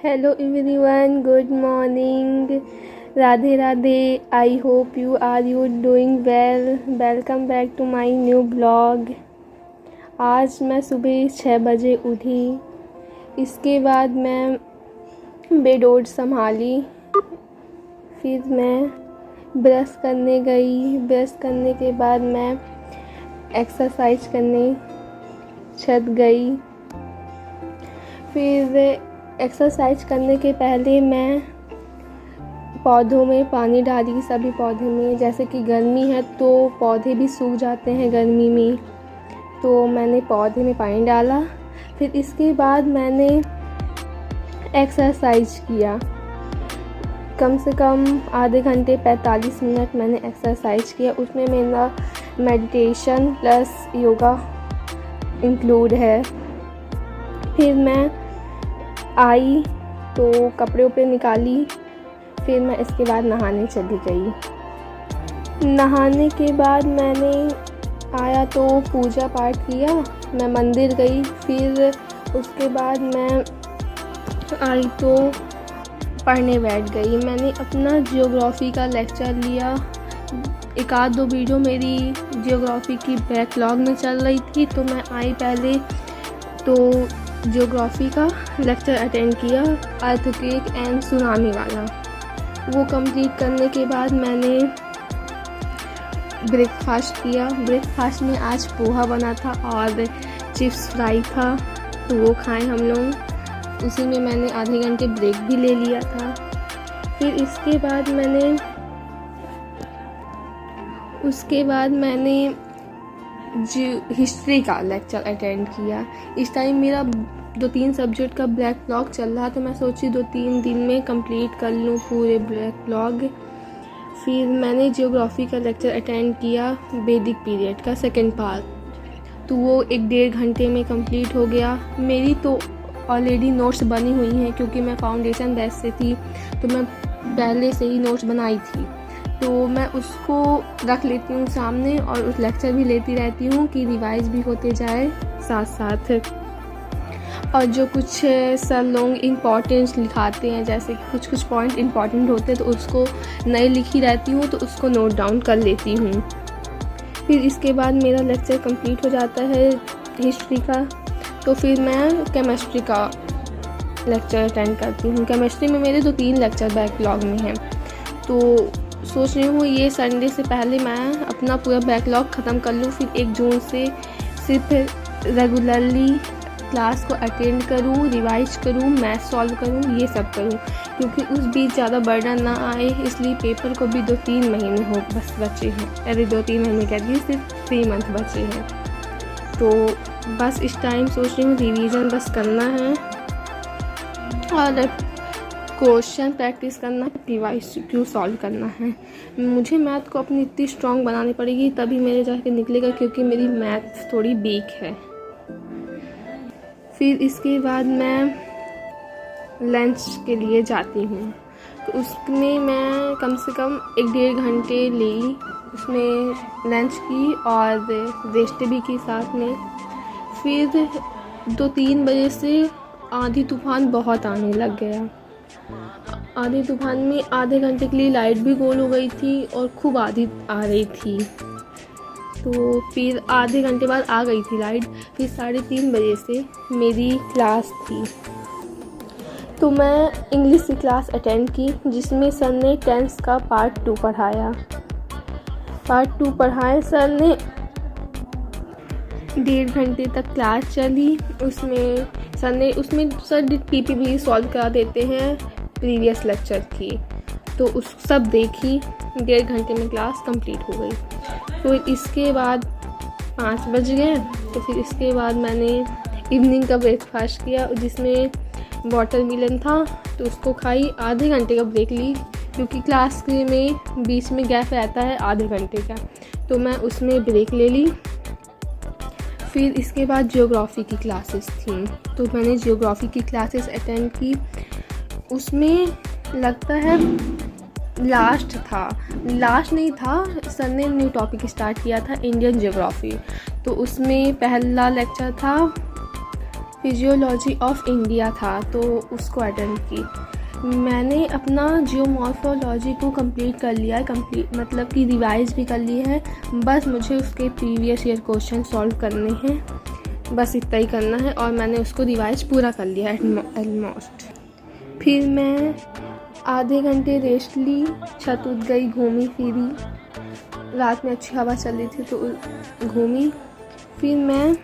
Hello everyone, good morning. Radhe Radhe. I hope you doing well. Welcome back to my new blog. आज मैं सुबह 6 बजे उठी। इसके बाद मैं बेडोड संभाली। फिर मैं ब्रश करने गई। ब्रश करने के बाद मैं एक्सरसाइज करने छत गई। फिर एक्सरसाइज करने के पहले मैं पौधों में पानी डाली। सभी पौधे में, जैसे कि गर्मी है तो पौधे भी सूख जाते हैं गर्मी में, तो मैंने पौधे में पानी डाला। फिर इसके बाद मैंने एक्सरसाइज किया। कम से कम आधे घंटे 45 मिनट मैंने एक्सरसाइज किया। उसमें मेरा मेडिटेशन प्लस योगा इंक्लूड है। फिर मैं आई तो कपड़े उपड़े निकाली। फिर मैं इसके बाद नहाने चली गई। नहाने के बाद मैंने आया तो पूजा पाठ किया। मैं मंदिर गई। फिर उसके बाद मैं आई तो पढ़ने बैठ गई। मैंने अपना जियोग्राफ़ी का लेक्चर लिया। एक आध दो वीडियो मेरी जियोग्राफ़ी की बैकलॉग में चल रही थी, तो मैं आई पहले तो जियोग्राफ़ी का लेक्चर अटेंड किया, अर्थक्वेक एंड सुनामी वाला। वो कंप्लीट करने के बाद मैंने ब्रेकफास्ट किया। ब्रेकफास्ट में आज पोहा बना था और चिप्स फ्राई था, तो वो खाएं हम लोग। उसी में मैंने आधे घंटे ब्रेक भी ले लिया था। फिर इसके बाद मैंने हिस्ट्री का लेक्चर अटेंड किया। इस टाइम मेरा 2-3 सब्जेक्ट का बैकलॉग चल रहा, तो मैं सोची 2-3 दिन में कंप्लीट कर लूँ पूरे बैकलॉग। फिर मैंने जियोग्राफ़ी का लेक्चर अटेंड किया, वैदिक पीरियड का सेकंड पार्ट, तो वो 1-1.5 घंटे में कंप्लीट हो गया। मेरी तो ऑलरेडी नोट्स बनी हुई हैं, क्योंकि मैं फाउंडेशन बैच से थी, तो मैं पहले से ही नोट्स बनाई थी, तो मैं उसको रख लेती हूँ सामने और उस लेक्चर भी लेती रहती हूँ कि रिवाइज भी होते जाए साथ साथ। और जो कुछ सर लोग इम्पॉर्टेंस लिखाते हैं, जैसे कुछ पॉइंट इम्पॉर्टेंट होते हैं, तो उसको नए लिखी रहती हूँ, तो उसको नोट डाउन कर लेती हूँ। फिर इसके बाद मेरा लेक्चर कंप्लीट हो जाता है हिस्ट्री का, तो फिर मैं केमिस्ट्री का लेक्चर अटेंड करती हूँ। केमिस्ट्री में मेरे 2-3 लेक्चर बैकलॉग में हैं, तो सोच रही हूँ ये संडे से पहले मैं अपना पूरा बैकलॉग ख़त्म कर लूँ। फिर 1 जून से सिर्फ रेगुलरली क्लास को अटेंड करूँ, रिवाइज करूँ, मैथ सॉल्व करूँ, ये सब करूँ, क्योंकि उस बीच ज़्यादा बर्डन ना आए। इसलिए पेपर को भी 2-3 महीने हो बस बचे हैं। अरे 2-3 महीने कह दिए, सिर्फ 3 मंथ बचे हैं। तो बस इस टाइम सोच रही हूँ रिवीजन बस करना है और क्वेश्चन प्रैक्टिस करना है, PYQ सॉल्व करना है। मुझे मैथ को अपनी इतनी स्ट्रॉन्ग बनानी पड़ेगी, तभी मेरे जाके निकलेगा, क्योंकि मेरी मैथ थोड़ी वीक है। फिर इसके बाद मैं लंच के लिए जाती हूँ, तो उसमें मैं कम से कम 1-1.5 घंटे ली उसमें लंच की, और रेस्ट भी की साथ में। फिर 2-3 बजे से आंधी तूफान बहुत आने लग गया। आंधी तूफान में आधे घंटे के लिए लाइट भी गोल हो गई थी और खूब आंधी आ रही थी, तो फिर आधे घंटे बाद आ गई थी लाइट। फिर 3:30 बजे से मेरी क्लास थी, तो मैं इंग्लिश की क्लास अटेंड की, जिसमें सर ने टेंस का पार्ट 2 पढ़ाया। पार्ट 2 पढ़ाए सर ने। 1.5 घंटे तक क्लास चली। उसमें सर PPT सॉल्व करा देते हैं प्रीवियस लेक्चर की, तो उस सब देखी। 1.5 घंटे में क्लास कंप्लीट हो गई। तो इसके बाद 5 बज गए, तो फिर इसके बाद मैंने इवनिंग का ब्रेकफास्ट किया, जिसमें वाटरमेलन था, तो उसको खाई। आधे घंटे का ब्रेक ली, क्योंकि क्लास में बीच में गैप रहता है आधे घंटे का, तो मैं उसमें ब्रेक ले ली। फिर इसके बाद जियोग्राफ़ी की क्लासेस थी, तो मैंने जियोग्राफ़ी की क्लासेस अटेंड की। उसमें लगता है लास्ट नहीं था, सर ने न्यू टॉपिक स्टार्ट किया था, इंडियन जियोग्राफ़ी। तो उसमें पहला लेक्चर था फिजियोलॉजी ऑफ इंडिया था, तो उसको अटेंड की। मैंने अपना जियोमॉर्फोलॉजी को कंप्लीट कर लिया है, कंप्लीट मतलब कि रिवाइज भी कर ली है। बस मुझे उसके प्रीवियस ईयर क्वेश्चन सॉल्व करने हैं, बस इतना ही करना है, और मैंने उसको रिवाइज पूरा कर लिया है ऑलमोस्ट। फिर मैं आधे घंटे रेस्ट ली, छत उठ गई, घूमी फिरी, रात में अच्छी हवा चल रही थी तो घूमी। फिर मैं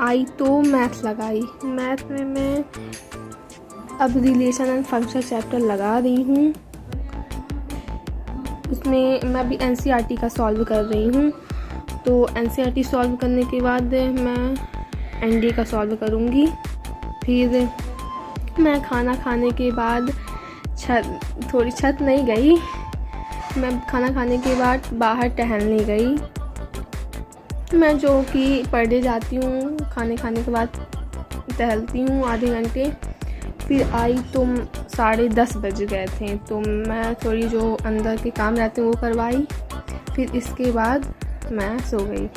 आई तो मैथ लगाई। मैथ में मैं अब रिलेशन एंड फंक्शन चैप्टर लगा रही हूँ। उसमें मैं अभी एनसीईआरटी का सॉल्व कर रही हूँ, तो एनसीईआरटी सॉल्व करने के बाद मैं एनडीए का सॉल्व करूँगी। फिर मैं खाना खाने के बाद छत नहीं गई, मैं खाना खाने के बाद बाहर टहलने गई। मैं जो कि पर डे जाती हूँ, खाने के बाद टहलती हूँ आधे घंटे। फिर आई तो 10:30 बज गए थे, तो मैं थोड़ी जो अंदर के काम रहते हैं वो करवाई। फिर इसके बाद मैं सो गई।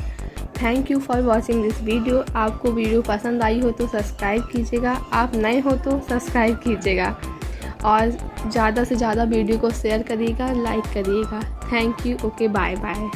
Thank you for watching this video. आपको वीडियो पसंद आई हो तो सब्सक्राइब कीजिएगा, आप नए हो तो सब्सक्राइब कीजिएगा, और ज़्यादा से ज़्यादा वीडियो को शेयर करिएगा, लाइक करिएगा। Thank you. Okay, bye bye.